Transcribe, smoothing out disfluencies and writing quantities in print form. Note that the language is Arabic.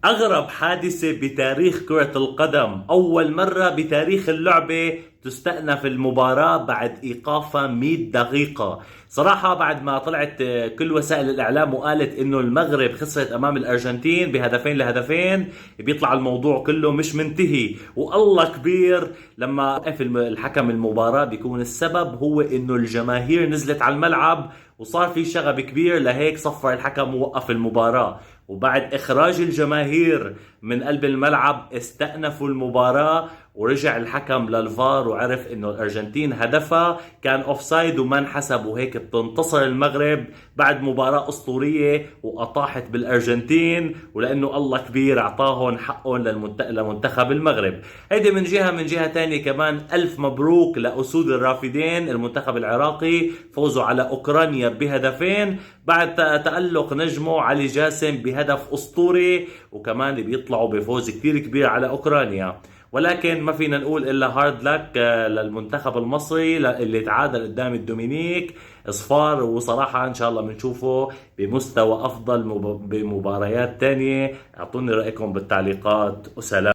أغرب حادثة بتاريخ كرة القدم، أول مرة بتاريخ اللعبة تستأنف المباراة بعد إيقافها 100 دقيقة. صراحة بعد ما طلعت كل وسائل الإعلام وقالت إنه المغرب خسرت أمام الأرجنتين بهدفين لهدفين، بيطلع الموضوع كله مش منتهي. والله كبير لما وقف الحكم المباراة، بيكون السبب هو إنه الجماهير نزلت على الملعب وصار في شغب كبير، لهيك صفر الحكم ووقف المباراة. وبعد إخراج الجماهير من قلب الملعب استأنفوا المباراة، ورجع الحكم للفار وعرف انه الارجنتين هدفها كان اوفسايد وما انحسب، وهيك بتنتصر المغرب بعد مباراة اسطورية واطاحت بالارجنتين، ولانه الله كبير اعطاهم حقهم لمنتخب المغرب. هيدي من جهة. من جهة تانية كمان الف مبروك لاسود الرافدين المنتخب العراقي، فوزوا على اوكرانيا بهدفين بعد تألق نجمه علي جاسم بهدف اسطوري، وكمان بيطلعوا بفوز كثير كبير على اوكرانيا. ولكن ما فينا نقول الا هارد لك للمنتخب المصري اللي تعادل قدام الدومينيك اصفار. وصراحة ان شاء الله بنشوفه بمستوى افضل بمباريات تانية. اعطوني رأيكم بالتعليقات، وسلام.